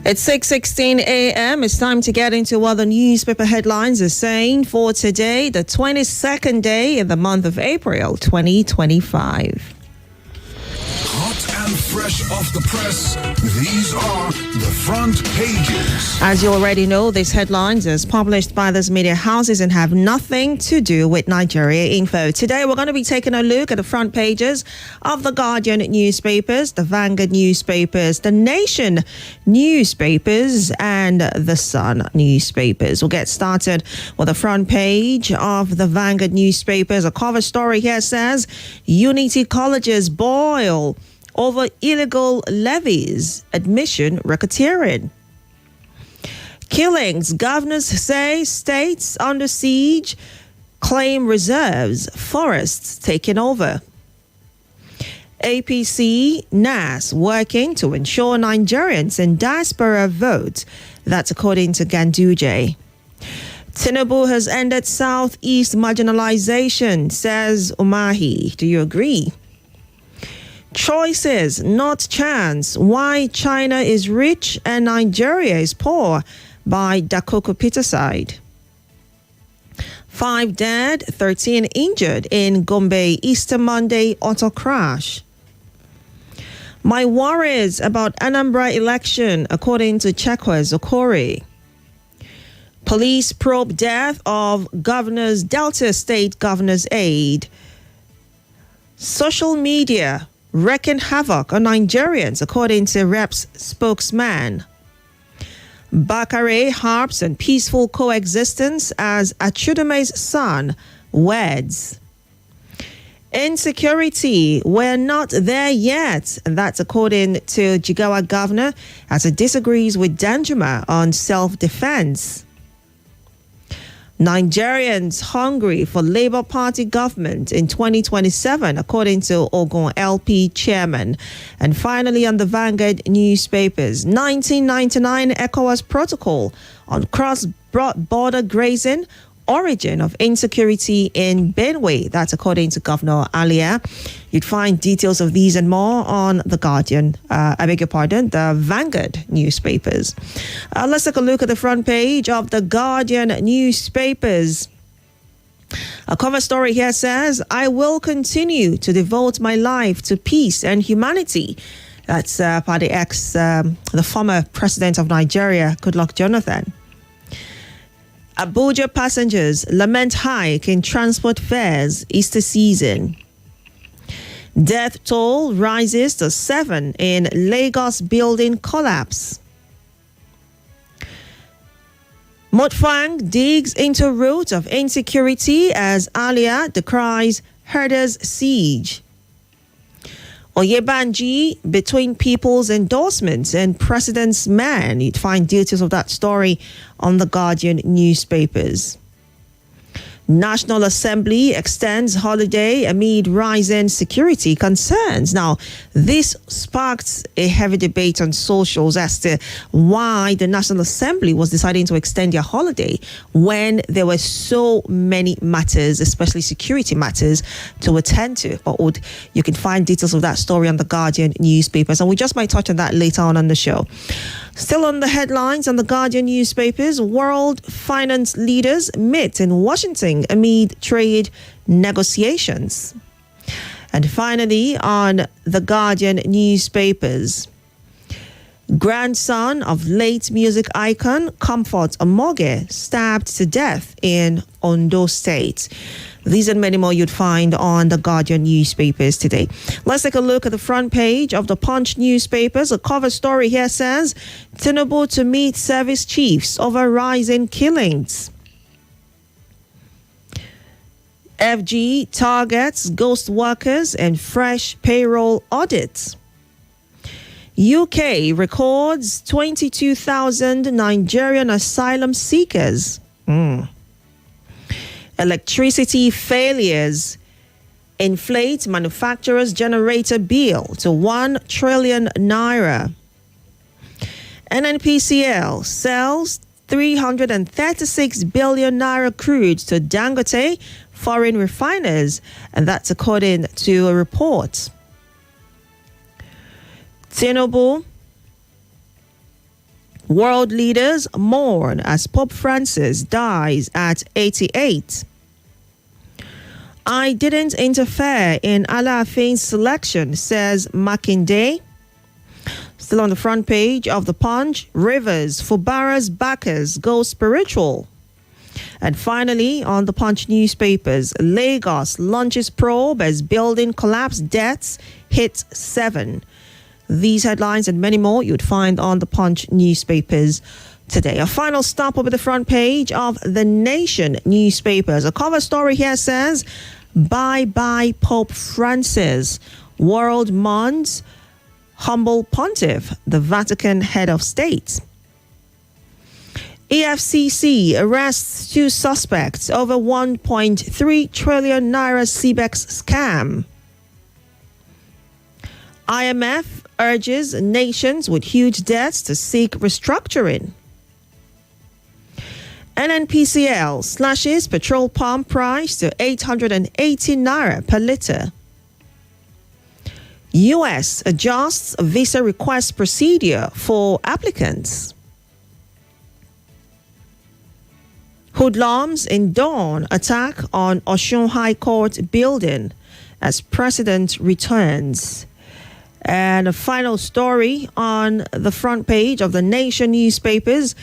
It's 6:16 a.m. It's time to get into what the newspaper headlines are saying for today, the 22nd day in the month of April, 2025. Hot and fresh off the press, these are the front pages. As you already know, these headlines are published by these media houses and have nothing to do with Nigeria Info. Today, we're going to be taking a look at the front pages of the Guardian newspapers, the Vanguard newspapers, the Nation newspapers, and the Sun newspapers. We'll get started with the front page of the Vanguard newspapers. A cover story here says, Unity colleges boil over illegal levies, admission racketeering. Killings, governors say states under siege, claim reserves, forests taken over. APC, NAS working to ensure Nigerians in diaspora vote. That's according to Ganduje. Tinubu has ended Southeast marginalization, says Umahi. Do you agree? Choices, not chance. Why China is rich and Nigeria is poor, by Dakoko Peterside. 5 dead, 13 injured in Gombe Easter Monday auto crash. My worries about Anambra election, according to Chekwas Okori. Police probe death of governor's Delta State governor's aide. Social media wreaking havoc on Nigerians, according to Rep's spokesman. Bakare harps on peaceful coexistence as Achudame's son weds. Insecurity, we're not there yet. And that's according to Jigawa governor as it disagrees with Danjuma on self-defense. Nigerians hungry for Labour Party government in 2027, according to Ogun LP chairman. And finally, on the Vanguard newspapers, 1999 ECOWAS protocol on cross-border grazing, origin of insecurity in Benue. That's according to Governor Alia. You'd find details of these and more on the Guardian, the Vanguard newspapers. Let's take a look at the front page of the Guardian newspapers. A cover story here says, I will continue to devote my life to peace and humanity. That's by the former president of Nigeria, Goodluck Jonathan. Abuja passengers lament hike in transport fares Easter season. Death toll rises to 7 in Lagos building collapse. Mutfang digs into root of insecurity as Alia decries herders siege. Oyebanji between people's endorsements and president's man. You'd find details of that story on the Guardian newspapers. National Assembly extends holiday amid rising security concerns. Now, this sparked a heavy debate on socials as to why the National Assembly was deciding to extend their holiday when there were so many matters, especially security matters, to attend to. But you can find details of that story on the Guardian newspapers, and we just might touch on that later on the show. Still on the headlines on the Guardian newspapers, world finance leaders meet in Washington amid trade negotiations. And finally, on the Guardian newspapers, grandson of late music icon Comfort Omoge stabbed to death in Ondo State. These and many more you'd find on the Guardian newspapers today. Let's take a look at the front page of the Punch newspapers. A cover story here says, Tinubu to meet service chiefs over rising killings. FG targets ghost workers and fresh payroll audits. UK records 22,000 Nigerian asylum seekers. Electricity failures inflate manufacturers' generator bill to 1 trillion naira. NNPCL sells 336 billion naira crude to Dangote foreign refiners, and that's according to a report. Tinubu World leaders mourn as Pope Francis dies at 88. I didn't interfere in Alaafin's selection, says Makinde. Still on the front page of the Punch, Rivers, Fubara's backers go spiritual. And finally, on the Punch newspapers, Lagos launches probe as building collapse deaths hit 7. These headlines and many more you'd find on the Punch newspapers today. A final stop over the front page of the Nation newspapers. A cover story here says, bye-bye Pope Francis. World mourns humble pontiff, the Vatican head of state. EFCC arrests 2 suspects over 1.3 trillion naira CBEX scam. IMF urges nations with huge debts to seek restructuring. NNPCL slashes petrol pump price to 880 naira per litre. US adjusts visa request procedure for applicants. Hoodlums in dawn attack on Osun High Court building as president returns. And a final story on the front page of the Nation newspapers.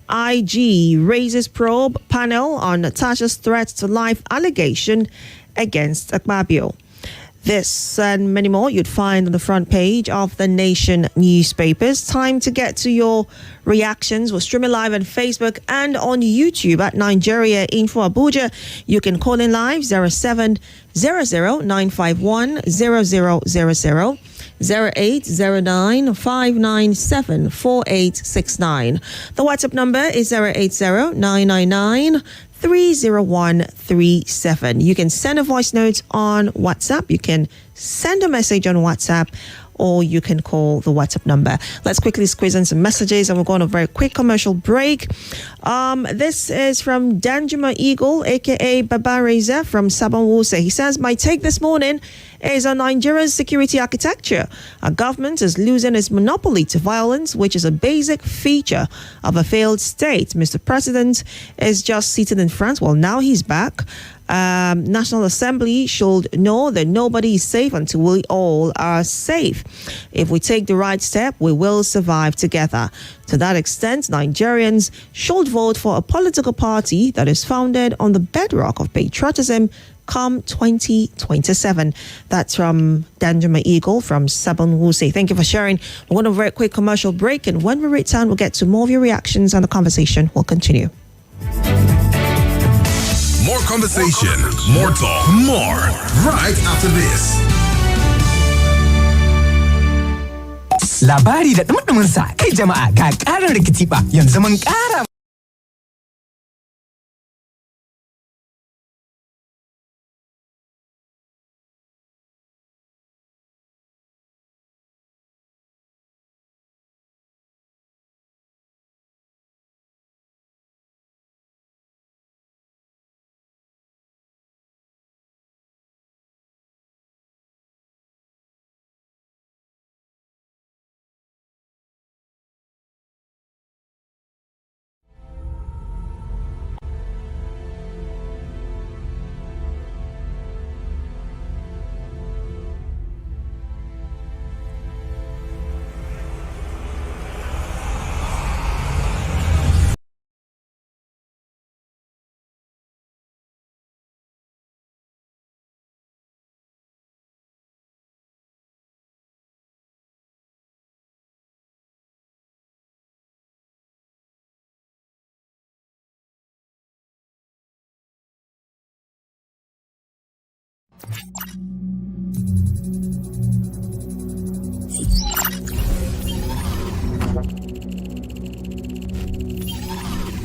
IG raises probe panel on Natasha's threat to life allegation against Akpabio. This and many more you'd find on the front page of the Nation newspapers. Time to get to your reactions. We're streaming live on Facebook and on YouTube at Nigeria Info Abuja. You can call in live 0700 951 0000. 0809-597-4869. The WhatsApp number is 080-999-30137. You can send a voice note on WhatsApp. You can send a message on WhatsApp, or you can call the WhatsApp number. Let's quickly squeeze in some messages and we'll go on a very quick commercial break. This is from Danjuma Eagle, aka Baba Reza from Sabon Wuse. He says, my take this morning is on Nigeria's security architecture. Our government is losing its monopoly to violence, which is a basic feature of a failed state. Mr. President is just seated in France. Well, now he's back. National Assembly should know that nobody is safe until we all are safe. If we take the right step, we will survive together. To that extent, Nigerians should vote for a political party that is founded on the bedrock of patriotism come 2027. That's from Danjuma Eagle from Sabon Wuse. Thank you for sharing. We're going to a very quick commercial break, and when we return, we'll get to more of your reactions and the conversation will continue. More conversation, more talk, more right after this. Labari da ɗumɗumin sa kai jama'a ga ƙarin rikici ba yanzu mun ƙara.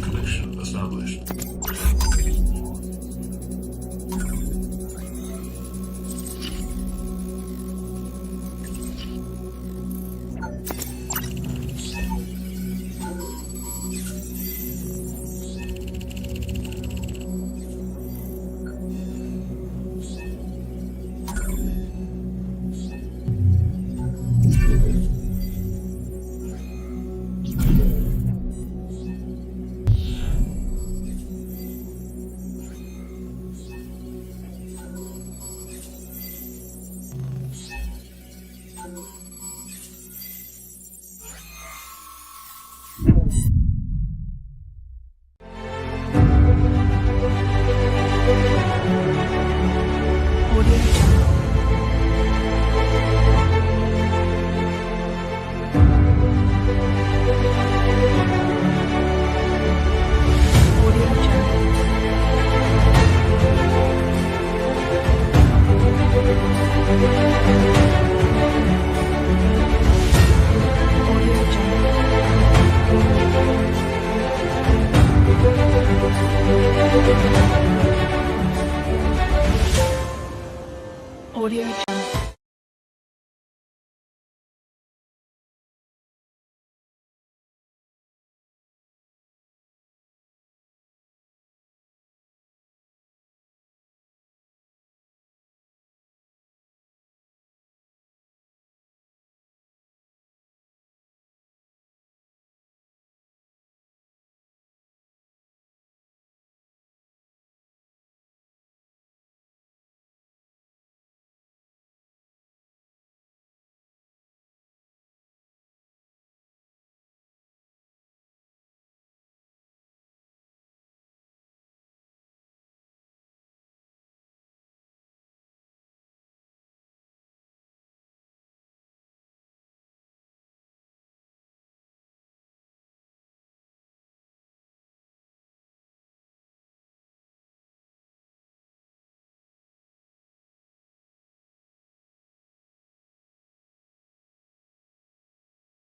Connection established.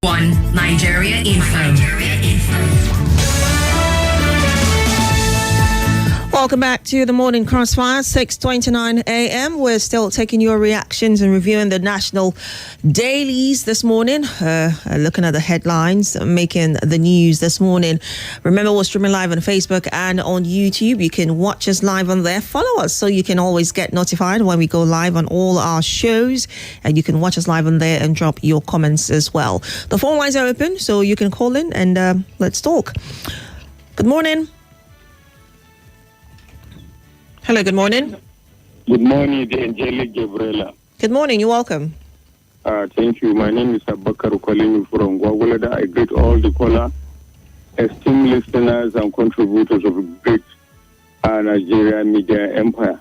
One Nigeria Info. Welcome back to the Morning Crossfire, 6:29 a.m. We're still taking your reactions and reviewing the national dailies this morning, looking at the headlines making the news this morning. Remember, we're streaming live on Facebook and on YouTube. You can watch us live on there. Follow us so you can always get notified when we go live on all our shows. And you can watch us live on there and drop your comments as well. The phone lines are open, so you can call in and let's talk. Good morning. Hello, good morning. Good morning, the angelic Gabriella. Good morning, you're welcome. Thank you. My name is Abakar calling you from Gwagwalada. I greet all the caller, esteemed listeners and contributors of great Nigeria media empire.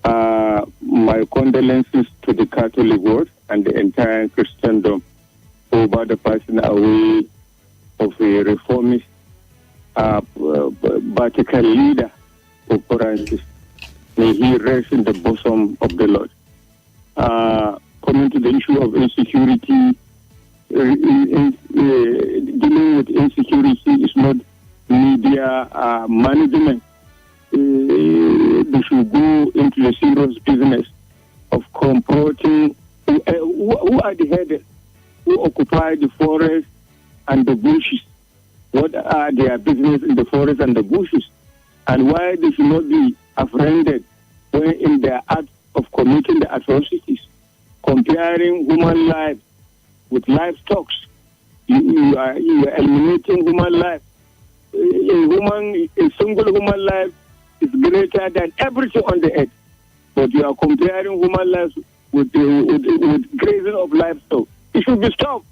My condolences to the Catholic world and the entire Christendom over the passing away of a reformist, Vatican leader, Pope Francis. May he rest in the bosom of the Lord. Coming to the issue of insecurity, dealing with insecurity is not media management. They should go into the serious business of confronting who are the headers, who occupy the forest and the bushes. What are their business in the forest and the bushes? And why they should not be apprehended when in their act of committing the atrocities, comparing human life with livestock. You are eliminating human life. A single human life is greater than everything on the earth. But you are comparing human life with grazing of livestock. It should be stopped.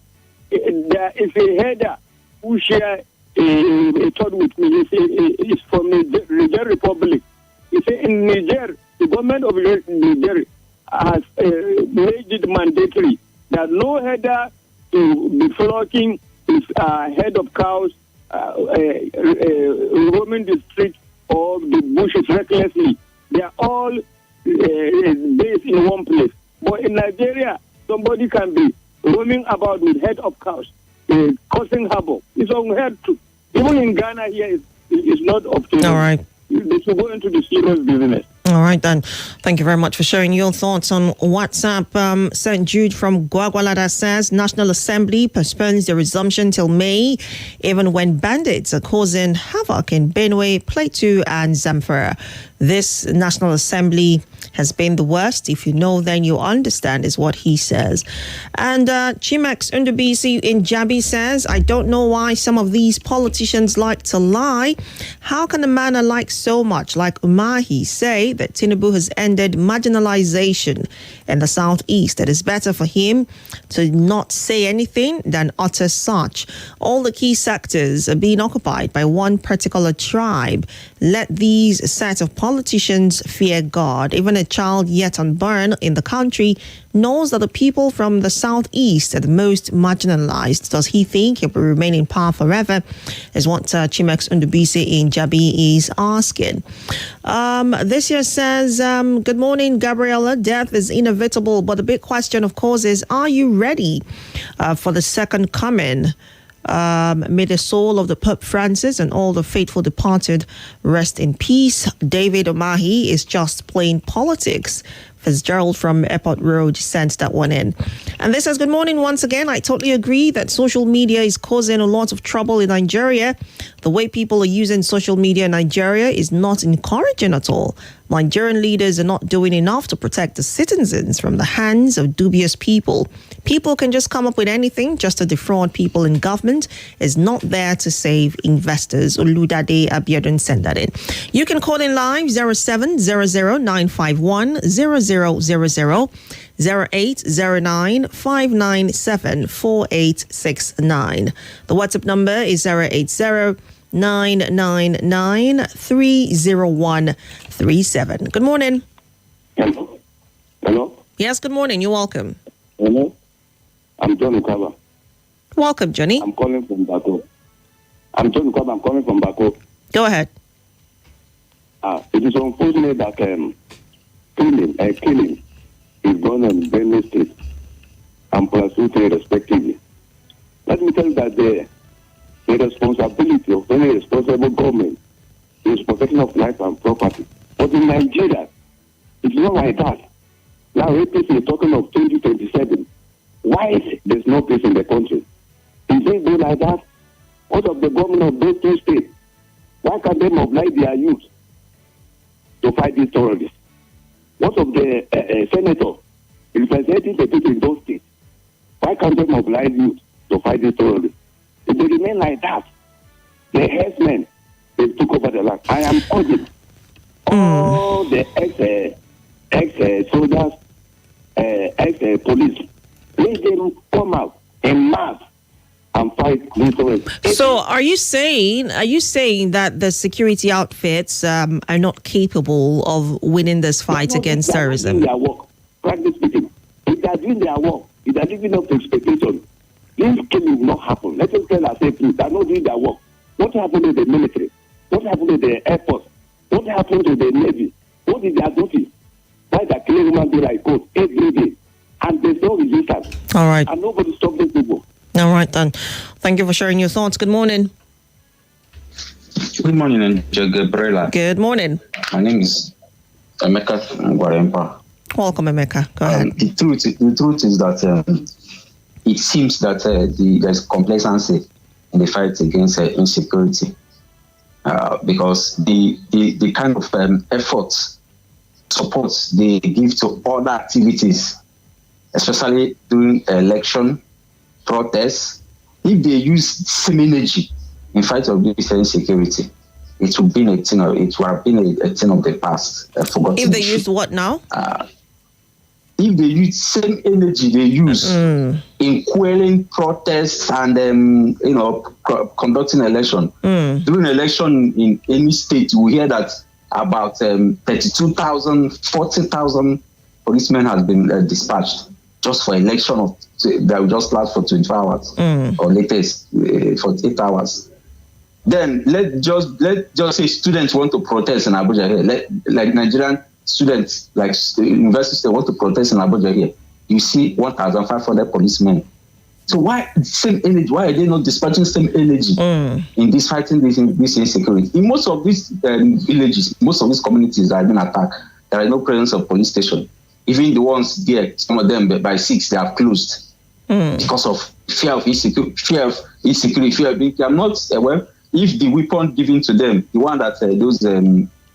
There is a header who share a thought with me. It's from the Niger Republic. He said in Niger, the government of Niger has made it mandatory that no header to be flocking his head of cows roaming the street or the bushes recklessly. They are all based in one place. But in Nigeria, somebody can be roaming about with head of cows, causing havoc. It's unheard to. Even in Ghana here, it's not optimal. All right. They should go into the serious business. All right, then. Thank you very much for sharing your thoughts on WhatsApp. St. Jude from Gwagwalada says National Assembly postpones the resumption till May, even when bandits are causing havoc in Benue, Plateau, and Zamfara. This National Assembly has been the worst. If you know, then you understand, is what he says. And Chimex Undubisi in Jabi says, I don't know why some of these politicians like to lie. How can a man I like so much, like Umahi, say that Tinubu has ended marginalization in the southeast? It is better for him to not say anything than utter such. All the key sectors are being occupied by one particular tribe. Let these set of politicians fear God. Even a child yet unborn in the country knows that the people from the southeast are the most marginalized. Does he think he'll remain in power forever? Is what Chimex Undubisi in Jabi is asking. This year says, good morning, Gabriella. Death is inevitable, but the big question, of course, is, are you ready for the second coming? May the soul of the Pope Francis and all the faithful departed rest in peace. David Omahi is just plain politics. Fitzgerald from Airport Road sent that one in. And this says, good morning once again. I totally agree that social media is causing a lot of trouble in Nigeria. The way people are using social media in Nigeria is not encouraging at all. Nigerian leaders are not doing enough to protect the citizens from the hands of dubious people. People can just come up with anything just to defraud people in government. Is not there to save investors. Oludade Abiodun sent that in. You can call in live 0700-951-0000, 0809-597-4869. The WhatsApp number is 080-999-30137. Good morning. Hello? Hello? Yes, good morning. You're welcome. Hello? I'm John Ukaba. Welcome, Johnny. I'm calling from Bako. I'm John Ukaba. I'm calling from Bako. Go ahead. It is unfortunate that killing is going on in Benue State and Plateau respectively. Let me tell you that the responsibility of any responsible government is protection of life and property. But in Nigeria, it's not like that. Now, APC is talking of 2027. Why is there's no peace in the country? Is it go like that? What of the government of those two states? Why can't they mobilize their youth to fight these terrorists? What of the senator representing the people in those states? Why can't they mobilize youth to fight these terrorists? If they remain like that, the herdsmen, they took over the land. I am urging all the ex-soldiers, ex-police, let them come out en mass and fight these terrorists. So are you saying that the security outfits are not capable of winning this fight against terrorism? Their work, practically speaking. If they are doing their work, if they are living up to expectation, this killing will not happen. Let us tell ourselves they are not doing their work. What happened to the military? What happened to the air force? What happened to the navy? What is their duty? Why they killing human beings like goats every day? And there's no resistance. All right. And nobody stops these people. All right, then. Thank you for sharing your thoughts. Good morning. Good morning, Gabriella. Good morning. My name is Emeka Ngwarempa. Welcome, Emeka. Go ahead. The truth is that it seems that there's complacency in the fight against insecurity because the kind of efforts, support they give to other activities, especially during election, protests, if they use same energy in fight of this insecurity, it would have been a thing of the past. If they use what now? If they use same energy they use in quelling protests and conducting election. During election in any state, we hear that about 32,000, 40,000 policemen has been dispatched just for election that will just last for 24 hours or latest 48 hours. Then let's just say students want to protest in Abuja here. Like Nigerian students, like universities, they want to protest in Abuja here. You see 1,500 policemen. So why same energy? Why are they not dispatching same energy in this fighting this insecurity? In most of these villages, most of these communities that have been attacked, there is no presence of police station. Even the ones there, some of them by 6, they have closed because of fear of insecurity, fear of being. I'm not aware if the weapon given to them, the one that those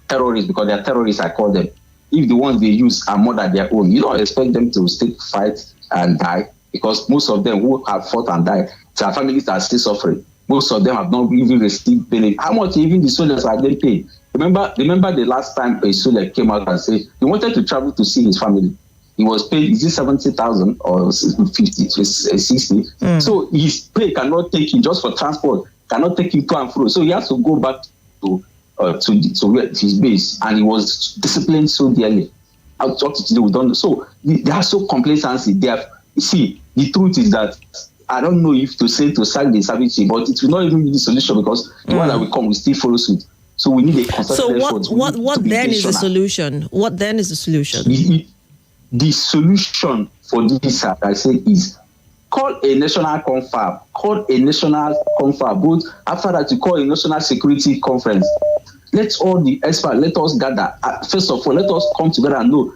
terrorists, because they are terrorists, I call them, if the ones they use are more than their own, you don't expect them to stay fight and die, because most of them who have fought and died, their families are still suffering. Most of them have not even received benefit. How much even the soldiers are they paid? Remember the last time a soldier came out and said he wanted to travel to see his family. He was paid, is it 70,000 or 50, 60? So his pay cannot take him just for transport, cannot take him to and fro. So he has to go back to his base, and he was disciplined so dearly. I'll talk to you, we don't know. So they are so complacency. The truth is that I don't know if to say to sack the service chief, but it will not even be the solution, because the one that will come will still follow suit. So we need a concerted effort. So what then is the solution? What then is the solution? The solution for this, I say, is call a national confab. Both after that, you call a national security conference. Let all the experts, let us gather. First of all, let us come together and know,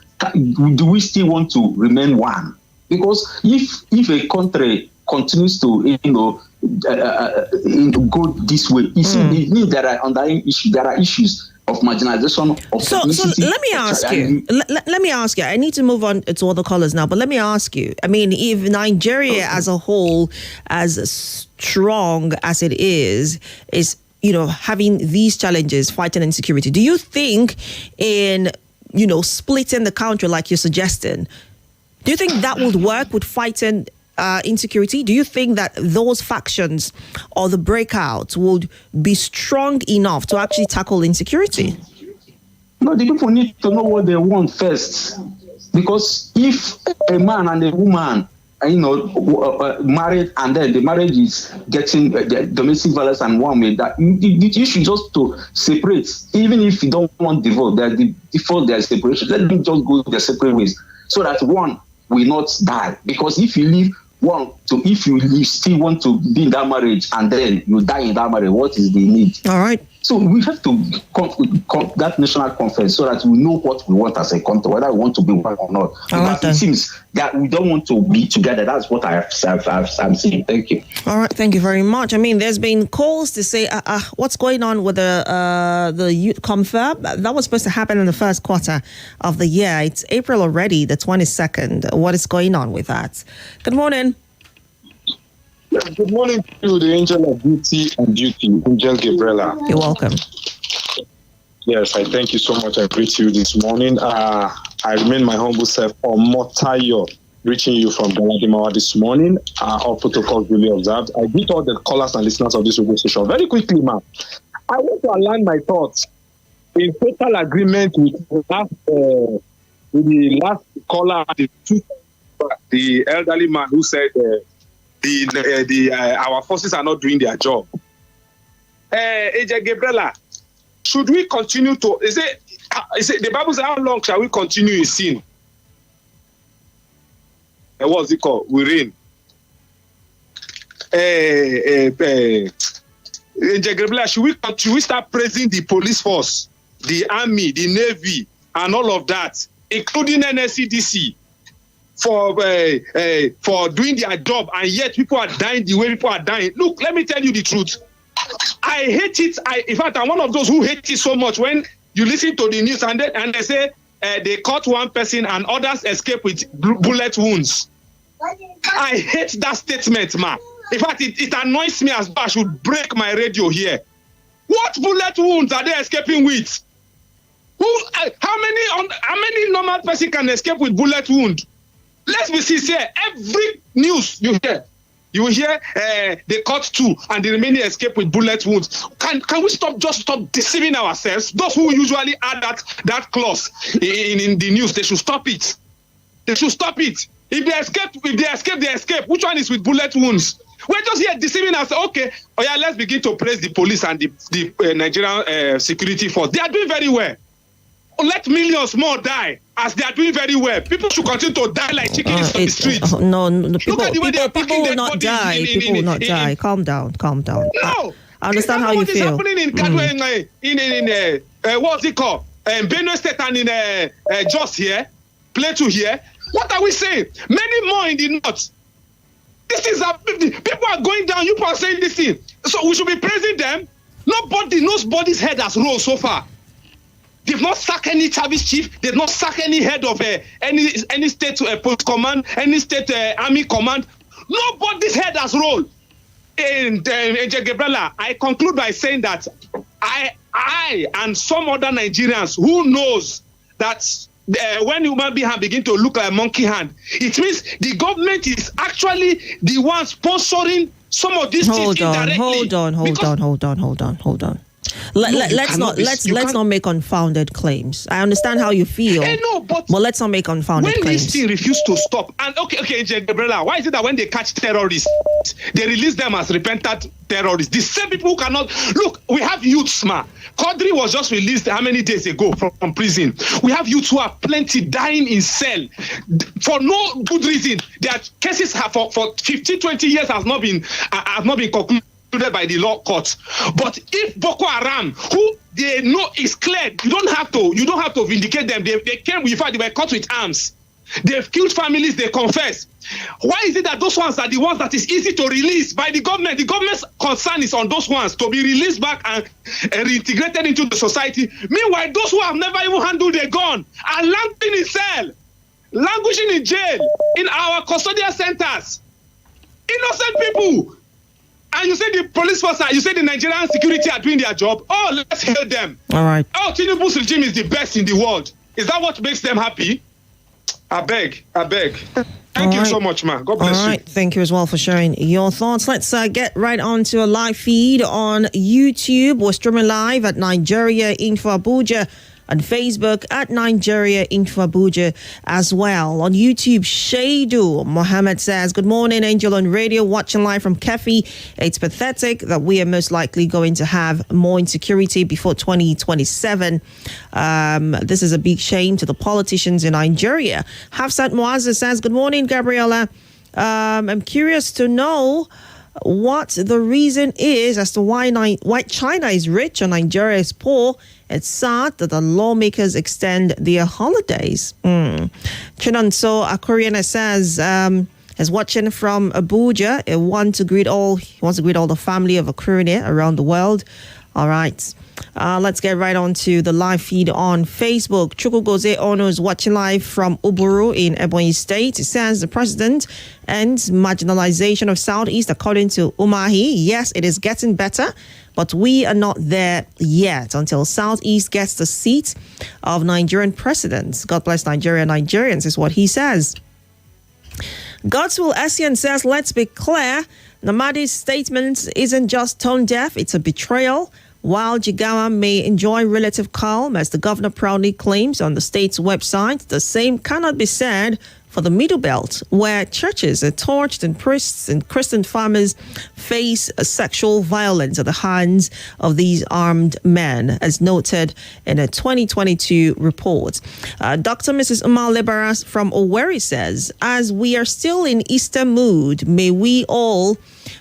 do we still want to remain one? Because if a country continues to go this way, you see, there are underlying issues. There are issues of marginalization of ethnicity. So let me ask you. I need to move on to other callers now, but let me ask you. I mean, if Nigeria as a whole, as strong as it is having these challenges, fighting insecurity, do you think in splitting the country like you're suggesting, do you think that would work with fighting insecurity? Do you think that those factions or the breakouts would be strong enough to actually tackle insecurity? No, the people need to know what they want first. Because if a man and a woman married, and then the marriage is getting domestic violence and one way, that you should just to separate. Even if you don't want divorce, there's separation. Let them just go their separate ways, so that one will not die. Because if you leave if you still want to be in that marriage and then you die in that marriage, what is the need? All right. So we have to that national conference so that we know what we want as a country, whether we want to be one or not. Because it seems that we don't want to be together. That's what I'm saying. Thank you. All right. Thank you very much. I mean, there's been calls to say, what's going on with the youth confirm? That was supposed to happen in the first quarter of the year. It's April already, the 22nd. What is going on with that? Good morning. Good morning to the angel of beauty and duty, Angel Gabriella. You're welcome. Yes, I thank you so much. I greet you this morning. I remain my humble self, Omotayo, reaching you from Galadimawa this morning. All protocols really observed. I greet all the callers and listeners of this radio station. Very quickly, ma'am, I want to align my thoughts in total agreement with the last caller, the elderly man who said our forces are not doing their job. AJ Gabriella, should we continue to? Is it the Bible says, how long shall we continue in sin? What's it called? We reign. AJ Gabriella, should we start praising the police force, the army, the navy, and all of that, including NSCDC? For doing their job, and yet people are dying the way people are dying. Look, let me tell you the truth. I hate it. In fact, I'm one of those who hate it so much when you listen to the news and they say they caught one person and others escape with bullet wounds. I hate that statement, man. In fact, it annoys me as though I should break my radio here. What bullet wounds are they escaping with? How many normal person can escape with bullet wound? Let's be sincere. Every news you hear they caught two and the remaining escape with bullet wounds. Can we stop deceiving ourselves? Those who usually add that clause in the news, they should stop it. They should stop it. If they escape. Which one is with bullet wounds? We're just here deceiving us. Okay, let's begin to praise the police and the Nigerian security force. They are doing very well. Let millions more die as they are doing very well. People should continue to die like chickens on the streets. No, people will not die. People will not die. Calm down. No, I understand how you feel. What is happening in what's it called? Benue State and in Jos here, Plateau here. What are we saying? Many more in the north. This is people are going down. You are saying this thing, so we should be praising them. Nobody's head has rolled so far. They've not sacked any service chief. They've not sacked any head of any state post command, any state army command. Nobody's head has rolled. And Gabriella, I conclude by saying that I and some other Nigerians who knows that when human beings begin to look like a monkey hand, it means the government is actually the one sponsoring some of these things indirectly. Hold on. Let's not make unfounded claims. I understand how you feel. But let's not make unfounded claims. When this thing refuse to stop, and okay, Gabriella, why is it that when they catch terrorists, they release them as repentant terrorists? The same people who cannot look. We have youths, man. Quadri was just released how many days ago from prison? We have youths who are plenty dying in cell for no good reason. Their cases have for 15, 20 years have not been concluded by the law courts. But if Boko Haram, who they know is cleared, you don't have to vindicate them. They came with they were caught with arms. They've killed families, they confess. Why is it that those ones are the ones that is easy to release by the government? The government's concern is on those ones to be released back and reintegrated into the society. Meanwhile, those who have never even handled a gun are languishing in cell, languishing in jail, in our custodial centers. Innocent people. And you say the police force, you say the Nigerian security are doing their job. Oh, let's hail them. All right. Oh, Tinubu's regime is the best in the world. Is that what makes them happy? I beg. Thank you so much, man. God bless you. All right. Thank you as well for sharing your thoughts. Let's get right on to a live feed on YouTube. We're streaming live at Nigeria Info Abuja, on Facebook at Nigeria Info Abuja as well. On YouTube, Shadu Mohammed says, good morning, Angel on radio, watching live from Kefi. It's pathetic that we are most likely going to have more insecurity before 2027. This is a big shame to the politicians in Nigeria. Hafsat Muazzez says, good morning, Gabriella. I'm curious to know what the reason is as to why China is rich and Nigeria is poor. It's sad that the lawmakers extend their holidays. Chinonso Akuriana says, is watching from Abuja. He wants to greet all the family of Akurine around the world. All right. Let's get right on to the live feed on Facebook. Chukwugoze Ono is watching live from Uburu in Ebonyi State. It says the president ends marginalization of Southeast according to Umahi. Yes, it is getting better, but we are not there yet until Southeast gets the seat of Nigerian presidents. God bless Nigeria, Nigerians is what he says. Godswill Essien says, let's be clear, Namadi's statement isn't just tone deaf, it's a betrayal. While Jigawa may enjoy relative calm, as the governor proudly claims on the state's website, the same cannot be said for the Middle Belt, where churches are torched and priests and Christian farmers face sexual violence at the hands of these armed men, as noted in a 2022 report. Dr. Mrs. Umar Lebaras from Owerri says, as we are still in Easter mood, may we all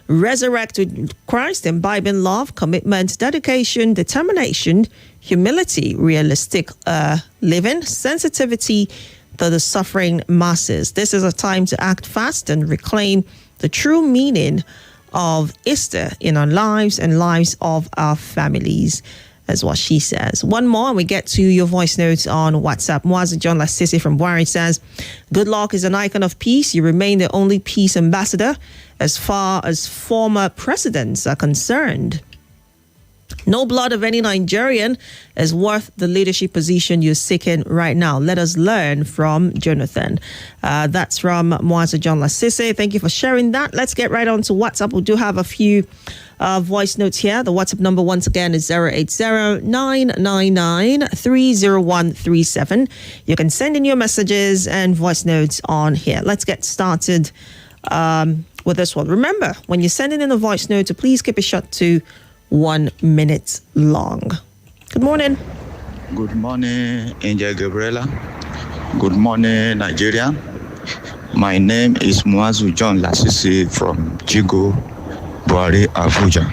resurrect with Christ, imbibing love, commitment, dedication, determination, humility, realistic living, sensitivity to the suffering masses. This is a time to act fast and reclaim the true meaning of Easter in our lives and lives of our families. That's what she says. One more, and we get to your voice notes on WhatsApp. Mwazi John Lasisi from Buari says, good luck is an icon of peace. You remain the only peace ambassador as far as former presidents are concerned. No blood of any Nigerian is worth the leadership position you're seeking right now. Let us learn from Jonathan. That's from Mwazi John Lasisi. Thank you for sharing that. Let's get right on to WhatsApp. We do have a few voice notes here. The WhatsApp number once again is 080-999-30137. You can send in your messages and voice notes on here. Let's get started with this one. Remember, when you're sending in a voice note, to please keep it short to 1 minute long. Good morning. Good morning, Angel Gabriella. Good morning, Nigeria. My name is Mwazu John Lasisi from Jigo, Buari, Abuja.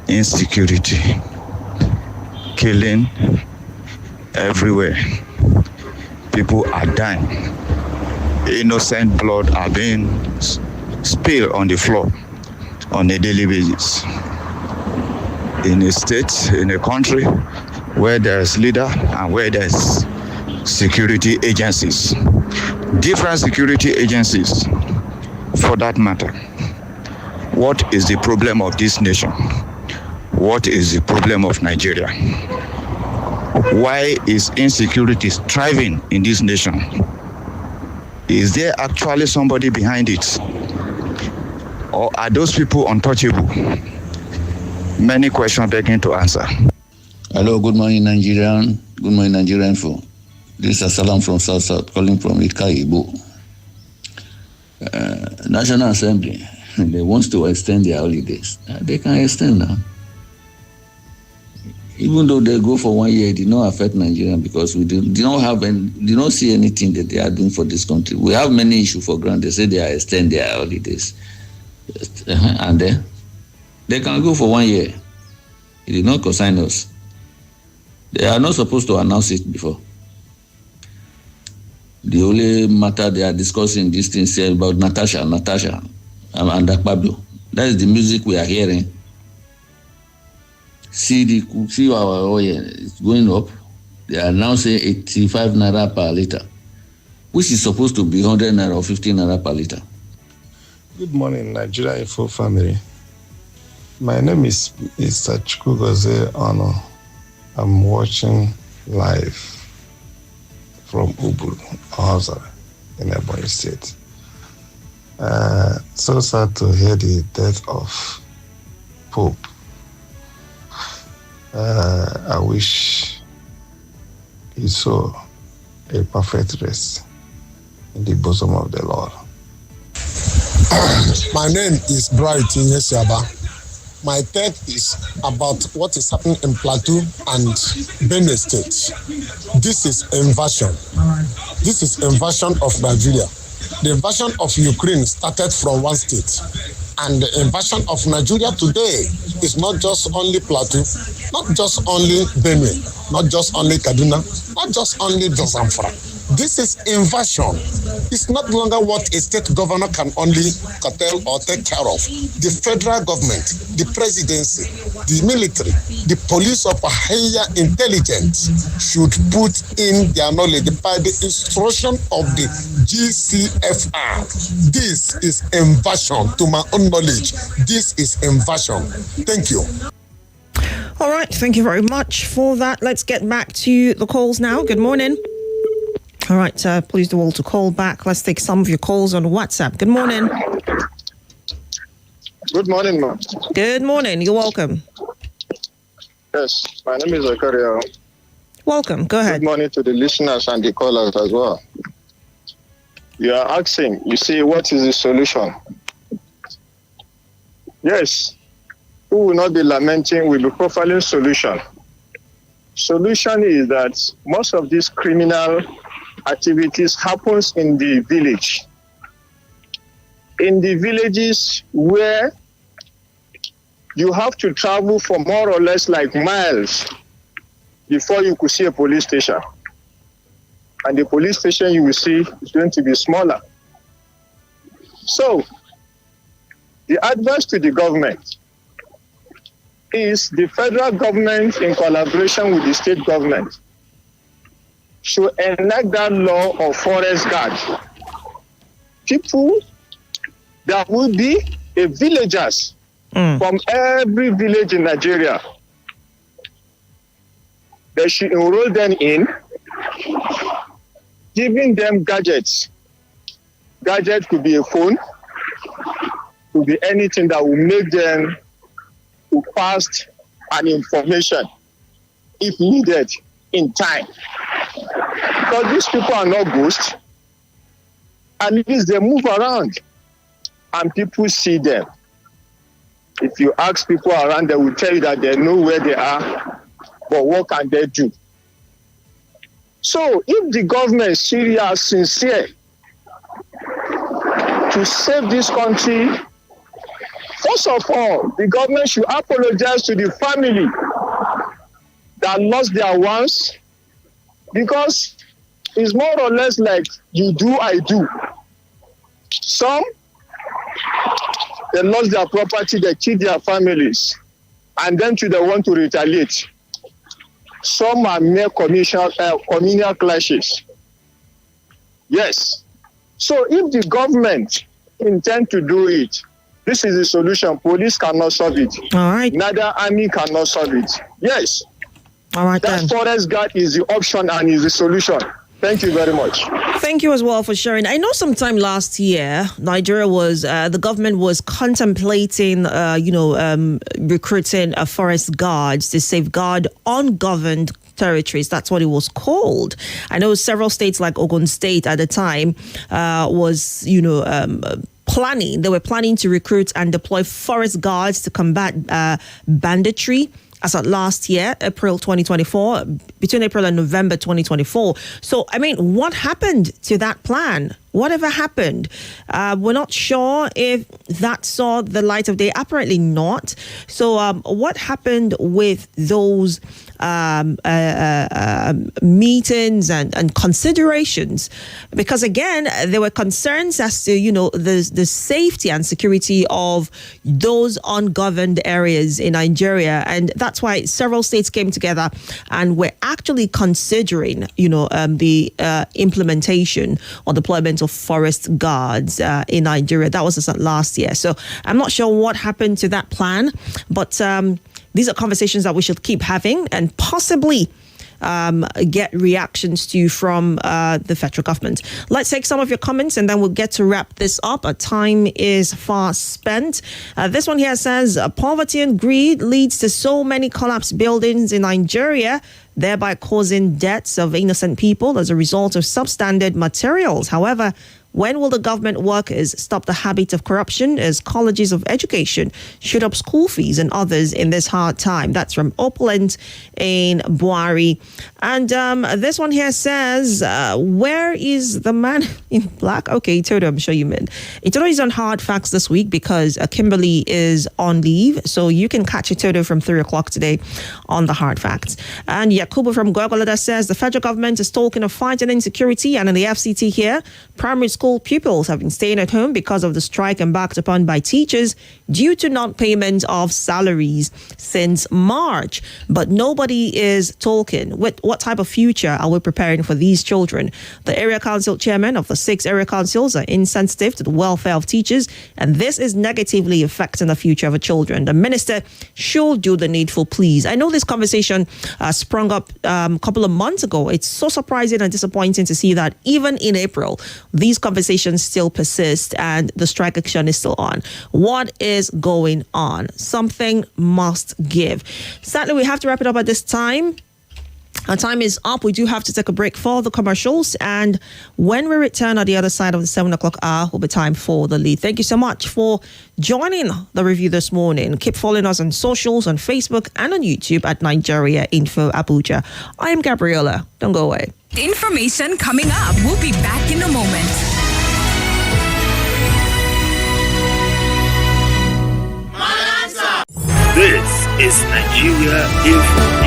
Insecurity, killing everywhere. People are dying. Innocent blood are being spilled on the floor on a daily basis. In a state, in a country where there's leader and where there's security agencies, different security agencies for that matter. What is the problem of this nation? What is the problem of Nigeria? Why is insecurity thriving in this nation? Is there actually somebody behind it? Or are those people untouchable? Many questions begging to answer. Hello, good morning, Nigerian. Good morning, Nigerian info. This is Salam from South, calling from Ikaibo. National Assembly, they want to extend their holidays. They can extend now. Even though they go for 1 year, it did not affect Nigeria because we did not see anything that they are doing for this country. We have many issues for granted. They say they are extend their holidays. And then they can go for 1 year. It did not concern us. They are not supposed to announce it before. The only matter they are discussing this thing is about Natasha, and Pablo. That is the music we are hearing. See our oil is going up. They are now saying 85 naira per liter, which is supposed to be 100 naira or 50 naira per liter. Good morning, Nigeria Info family. My name is Mr. Chukwugoze Ono. I'm watching live from Uburu, Ohasa, in Ebonyi State. So sad to hear the death of Pope. I wish he saw a perfect rest in the bosom of the Lord. My name is Bright Inyesiaba. My take is about what is happening in Plateau and Benue State. This is invasion. This is invasion of Nigeria. The invasion of Ukraine started from one state. And the invasion of Nigeria today is not just only Plateau, not just only Benue, not just only Kaduna, not just only Zamfara. This is invasion. It's not longer what a state governor can only curtail or take care of. The federal government, the presidency, the military, the police of a higher intelligence should put in their knowledge by the instruction of the GCFR. This is invasion. To my own knowledge, this is invasion. Thank you. All right, thank you very much for that. Let's get back to the calls now. Good morning. All right, please do all to call back. Let's take some of your calls on WhatsApp. Good morning. Good morning, ma'am. Good morning. You're welcome. Yes, my name is Gabriella. Welcome. Go ahead. Good morning to the listeners and the callers as well. You are asking, you see, what is the solution? Yes, who will not be lamenting will be profiling solution. Solution is that most of these criminal activities happens in the village. In the villages where you have to travel for more or less like miles before you could see a police station. And the police station you will see is going to be smaller. So, the advice to the government is the federal government in collaboration with the state government should enact that law of forest guard. People, there will be villagers from every village in Nigeria. They should enroll them in, giving them gadgets. Gadget could be a phone, could be anything that will make them to pass an information if needed in time. Because these people are not ghosts. At least they move around and people see them. If you ask people around, they will tell you that they know where they are, but what can they do? So if the government is serious, sincere to save this country, first of all, the government should apologize to the family that lost their ones, because it's more or less like you do, I do. Some, they lost their property, they killed their families, and then they want to retaliate. Some are mere communal clashes. Yes. So if the government intend to do it, this is the solution. Police cannot solve it. All right. Neither army cannot solve it. Yes. All right, that forest guard is the option and is the solution. Thank you very much. Thank you as well for sharing. I know sometime last year, Nigeria was, the government was contemplating, recruiting forest guards to safeguard ungoverned territories. That's what it was called. I know several states like Ogun State at the time was, planning. They were planning to recruit and deploy forest guards to combat banditry. As of last year, April 2024, between April and November 2024. So, I mean, what happened to that plan? Whatever happened? We're not sure if that saw the light of day. Apparently not. So, what happened with those meetings and considerations? Because again, there were concerns as to the safety and security of those ungoverned areas in Nigeria, and that's why several states came together and were actually considering the implementation or deployment of forest guards in Nigeria. That was last year. So I'm not sure what happened to that plan, but these are conversations that we should keep having and possibly get reactions to from the federal government. Let's take some of your comments and then we'll get to wrap this up. Our time is far spent. This one here says, poverty and greed leads to so many collapsed buildings in Nigeria, thereby causing deaths of innocent people as a result of substandard materials. However, When will the government workers stop the habit of corruption as colleges of education shoot up school fees and others in this hard time? That's from Opulent in Buari. And this one here says, where is the man in black? Okay, Toto, I'm sure you meant. Toto is on Hard Facts this week because Kimberly is on leave. So you can catch Toto from 3 o'clock today on the Hard Facts. And Yakubu from Gwagwalada says the federal government is talking of fighting insecurity, and in the FCT here, primary school pupils have been staying at home because of the strike embarked upon by teachers due to non-payment of salaries since March. But nobody is talking. What type of future are we preparing for these children? The area council chairman of the 6 area councils are insensitive to the welfare of teachers, and this is negatively affecting the future of the children. The minister should do the needful, please. I know this conversation sprung up a couple of months ago. It's so surprising and disappointing to see that even in April, these conversations still persist and the strike action is still on. What is going on? Something must give. Sadly, we have to wrap it up at this time. Our time is up. We do have to take a break for the commercials. And when we return at the other side of the 7 o'clock hour, will be time for the lead. Thank you so much for joining the review this morning. Keep following us on socials, on Facebook and on YouTube at Nigeria Info Abuja. I am Gabriella. Don't go away. Information coming up. We'll be back in a moment. This is Nigeria Info.